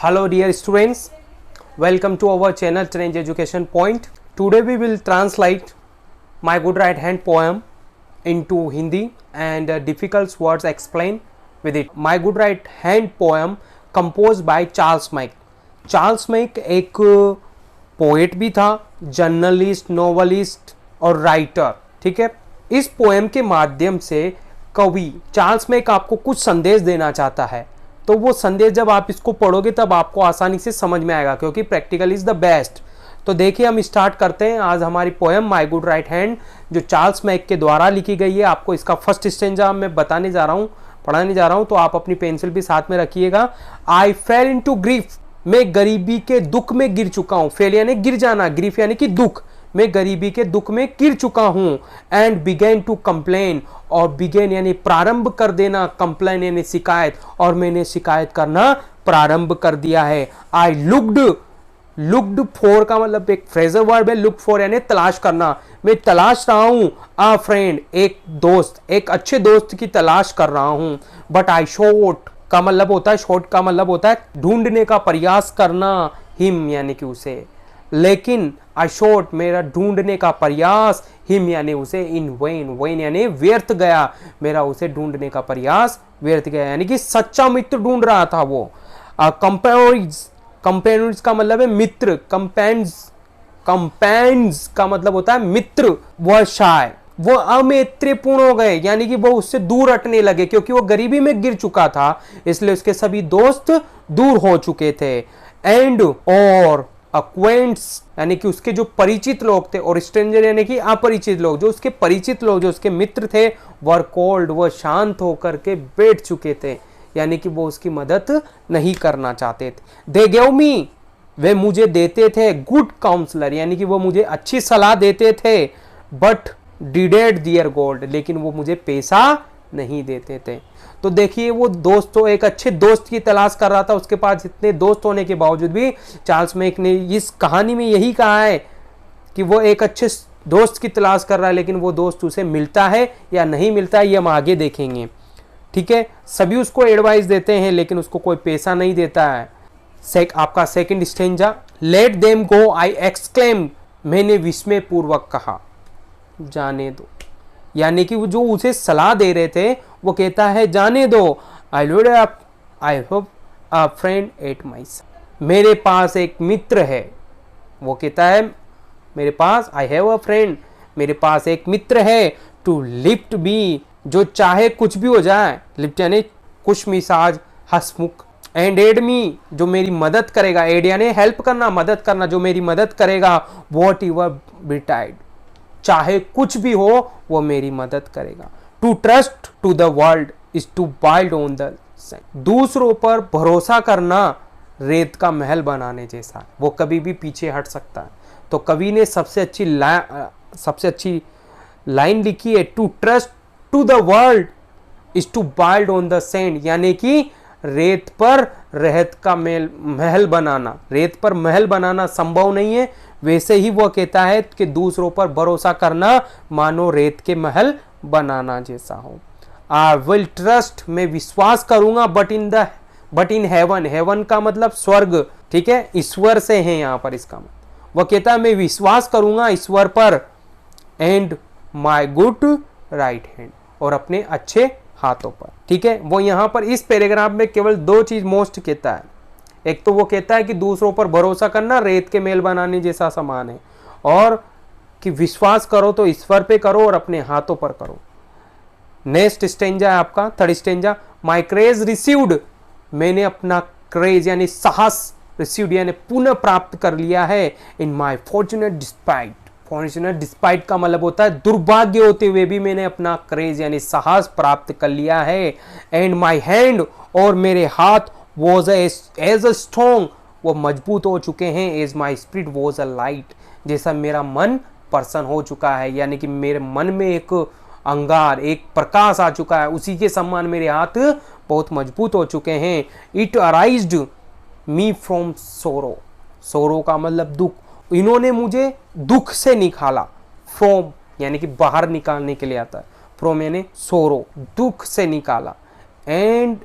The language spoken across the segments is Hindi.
Hello dear students, welcome to our channel Change Education Point. Today we will translate my good right hand poem into Hindi and difficult words explain with it. My good right hand poem composed by Charles Mack. Charles Mack एक पोएट भी था, जर्नलिस्ट, नोवेलिस्ट और राइटर. ठीक है, इस पोएम के माध्यम से कवि चार्ल्स मैक आपको कुछ संदेश देना चाहता है. तो वो संदेश जब आप इसको पढ़ोगे तब आपको आसानी से समझ में आएगा, क्योंकि प्रैक्टिकल इज द बेस्ट. तो देखिए हम स्टार्ट करते हैं आज हमारी poem my good right hand, जो चार्ल्स मैक के द्वारा लिखी गई है. आपको इसका फर्स्ट स्टेंजा मैं बताने जा रहा हूँ, पढ़ाने जा रहा हूँ, तो आप अपनी पेंसिल भी साथ में रखिएगा. आई फेल इनटू ग्रीफ, मैं गरीबी के दुख में गिर चुका हूँ. फेल यानी गिर जाना, ग्रीफ यानी कि दुख. मैं गरीबी के दुख में गिर चुका हूँ. एंड बिगेन टू कंप्लेन, और बिगेन यानी प्रारंभ कर देना, कंप्लेन यानी शिकायत, और मैंने शिकायत करना प्रारंभ कर दिया है. आई लुक्ड फॉर का मतलब एक फ्रेजर वर्ब है. लुक फॉर यानी तलाश करना, मैं तलाश रहा हूं. अ फ्रेंड, एक दोस्त, एक अच्छे दोस्त की तलाश कर रहा हूं. बट आई शॉट का मतलब होता है, शॉट का मतलब होता है ढूंढने का प्रयास करना, हिम यानी कि उसे. लेकिन आई शॉट मेरा ढूंढने का प्रयास, हिम यानी उसे, इन वेन, वेन यानी व्यर्थ गया, मेरा उसे ढूंढने का प्रयास व्यर्थ गया, यानी कि सच्चा मित्र ढूंढ रहा था वो. कंपेन्स का मतलब है मित्र, कंपेन्स का मतलब होता है मित्र. वह शाय, वो अमैत्रीपूर्ण हो गए, यानी कि वो उससे दूर हटने लगे, क्योंकि वो गरीबी में गिर चुका था, इसलिए उसके सभी दोस्त दूर हो चुके थे. एंड और अक्वेंट्स यानी कि उसके जो परिचित लोग थे, और स्ट्रेंजर यानी कि अपरिचित लोग, जो उसके परिचित लोग, जो उसके मित्र थे, वर कोल्ड, वह शांत होकर के बैठ चुके थे, यानी कि वो उसकी मदद नहीं करना चाहते थे. दे गेव मी, वे मुझे देते थे, गुड काउंसलर यानी कि वो मुझे अच्छी सलाह देते थे. बट डिडेड दियर गोल्ड, लेकिन वो मुझे पैसा नहीं देते थे. तो देखिए वो दोस्त तो एक अच्छे दोस्त की तलाश कर रहा था. उसके पास इतने दोस्त होने के बावजूद भी चार्ल्स मैक ने इस कहानी में यही कहा है कि वो एक अच्छे दोस्त की तलाश कर रहा है, लेकिन वो दोस्त उसे मिलता है या नहीं मिलता है ये हम आगे देखेंगे. ठीक है, सभी उसको एडवाइस देते हैं, लेकिन उसको कोई पैसा नहीं देता है. आपका second stanza, let them go I exclaim, मैंने विस्मय पूर्वक कहा, जाने दो, यानी कि वो जो उसे सलाह दे रहे थे वो कहता है जाने दो. I hope a friend at my side, मेरे पास एक मित्र है. वो कहता है मेरे पास, आई हैव अ फ्रेंड, मेरे पास एक मित्र है. टू लिफ्ट बी, जो चाहे कुछ भी हो जाए, लिफ्ट यानी कुछ मिसाज, हंसमुख. एंड एड मी, जो मेरी मदद करेगा, एड यानी हेल्प करना, मदद करना, जो मेरी मदद करेगा. वॉट यूर बिटाइड, चाहे कुछ भी हो वो मेरी मदद करेगा. To trust to the world is to build on the sand, दूसरों पर भरोसा करना रेत का महल बनाने जैसा, वो कभी भी पीछे हट सकता है. तो कवि ने सबसे अच्छी लाइन लिखी है, to trust to the world is to build on the sand, यानी कि रेत पर रेत का महल बनाना. रेत पर महल बनाना संभव नहीं है, वैसे ही वो कहता है कि दूसरों पर भरोसा करना मानो रेत के महल बनाना जैसा हो. आई विल ट्रस्ट, मैं विश्वास करूंगा, बट इन हेवन, हेवन का मतलब स्वर्ग. ठीक है, ईश्वर से है यहाँ पर इसका मतलब. वो कहता है मैं विश्वास करूंगा ईश्वर पर. And my good right hand, और अपने अच्छे हाथों पर. ठीक है, वो यहाँ पर इस पैराग्राफ में केवल दो चीज मोस्ट कहता है. एक तो वो कहता है कि दूसरों पर भरोसा करना रेत के महल बनाने जैसा समान है, और कि विश्वास करो तो ईश्वर पे करो और अपने हाथों पर करो. नेक्स्ट स्टेंजा है आपका थर्ड स्टेंजा, माई क्रेज रिसीव्ड, मैंने अपना क्रेज यानी साहस, रिसीव्ड यानी पुनः प्राप्त कर लिया है. इन माई फॉर्चुनेट डिस्पाइट, फॉर्चुनेट डिस्पाइट का मतलब होता है दुर्भाग्य होते हुए भी मैंने अपना क्रेज यानी साहस प्राप्त कर लिया है. एंड माई हैंड, और मेरे हाथ, वॉज एज अ स्ट्रॉन्ग, वो मजबूत हो चुके हैं. As my spirit was a light, जैसा मेरा मन प्रसन्न हो चुका है, यानी कि मेरे मन में एक अंगार, एक प्रकाश आ चुका है, उसी के समान मेरे हाथ बहुत मजबूत हो चुके हैं. It arised me from sorrow, सोरो का मतलब दुख, इन्होंने मुझे दुख से निकाला. फ्रॉम यानी कि बाहर निकालने के लिए आता है, फ्रॉम यानी सोरो, दुख से निकाला. एंड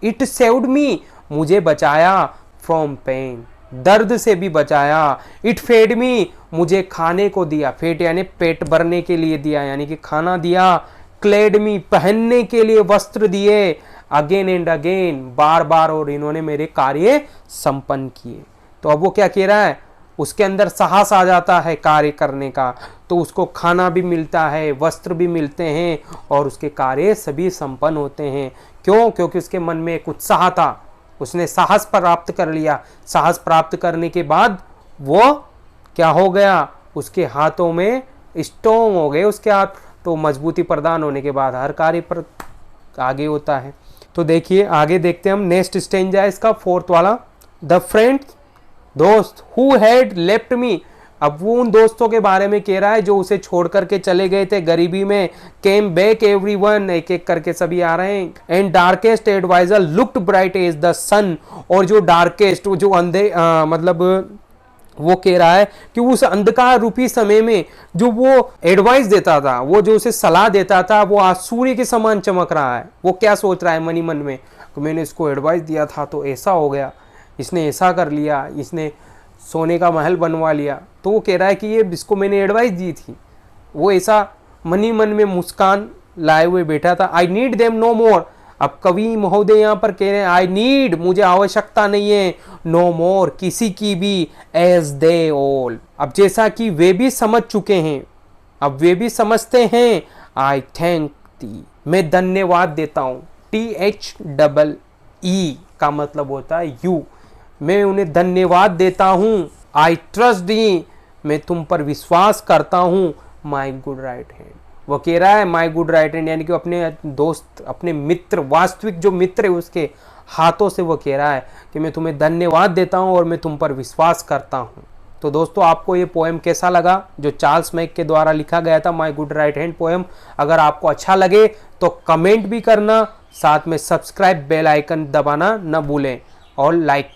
इट सेव्ड मी, मुझे बचाया. फ्रॉम पेन, दर्द से भी बचाया। इट फेड मी, मुझे खाने को दिया, फेड यानी पेट भरने के लिए दिया, यानी कि खाना दिया। क्लेड मी, पहनने के लिए वस्त्र दिए। अगेन एंड अगेन, बार बार, और इन्होंने मेरे कार्य संपन्न किए। तो अब वो क्या कह रहा है, उसके अंदर साहस आ जाता है कार्य करने का, तो उसको खाना भी मिलता है, वस्त्र भी मिलते हैं, और उसके कार्य सभी संपन्न होते हैं। क्यों? क्योंकि उसके मन में एक उत्साह था, उसने साहस प्राप्त कर लिया। साहस प्राप्त करने के बाद वो क्या हो गया, उसके हाथों में स्ट्रॉन्ग हो गए उसके हाथ, तो मजबूती प्रदान होने के बाद हर कार्य पर आगे होता है। तो देखिए आगे देखते हैं हम, नेक्स्ट स्टेंजा है इसका, फोर्थ वाला। द फ्रेंड, दोस्त, हु हैड लेफ्ट मी, अब वो उन दोस्तों के बारे में कह रहा है जो उसे छोड़ करके चले गए थे गरीबी में। केम बैक एवरीवन, एक एक करके सभी आ रहे हैं। And darkest adviser looked bright as the sun, और जो डार्केस्ट, जो अंधे मतलब वो कह रहा है कि उस अंधकार रूपी समय में जो वो एडवाइस देता था, वो जो उसे सलाह देता था, वो आज सूर्य के समान चमक रहा है। वो क्या सोच रहा है मन ही मन में कि मैंने इसको एडवाइस दिया था तो ऐसा हो गया, इसने ऐसा कर लिया, इसने सोने का महल बनवा लिया। तो वो कह रहा है कि ये इसको मैंने एडवाइस दी थी। वो ऐसा मन ही मन में मुस्कान लाए हुए बैठा था। आई नीड देम नो मोर, अब कवि महोदय यहाँ पर कह रहे हैं आई नीड, मुझे आवश्यकता नहीं है, नो मोर, किसी की भी, एज दे ऑल, अब जैसा कि वे भी समझ चुके हैं, अब वे भी समझते हैं। आई थैंक दी, मैं धन्यवाद देता हूँ। THEE का मतलब होता है यू, मैं उन्हें धन्यवाद देता हूँ। आई ट्रस्ट दी, मैं तुम पर विश्वास करता हूँ। माई गुड राइट हैंड, वो कह रहा है माई गुड राइट हैंड, यानी कि अपने दोस्त, अपने मित्र, वास्तविक जो मित्र है उसके हाथों से वो कह रहा है कि मैं तुम्हें धन्यवाद देता हूँ और मैं तुम पर विश्वास करता हूँ। तो दोस्तों आपको ये पोएम कैसा लगा, जो चार्ल्स मैक के द्वारा लिखा गया था my good right hand poem? अगर आपको अच्छा लगे तो कमेंट भी करना, साथ में सब्सक्राइब बेल आइकन दबाना न भूलें, और लाइक।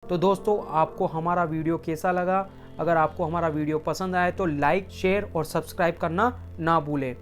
तो दोस्तों आपको हमारा वीडियो कैसा लगा? अगर आपको हमारा वीडियो पसंद आए तो लाइक, शेयर और सब्सक्राइब करना ना भूलें।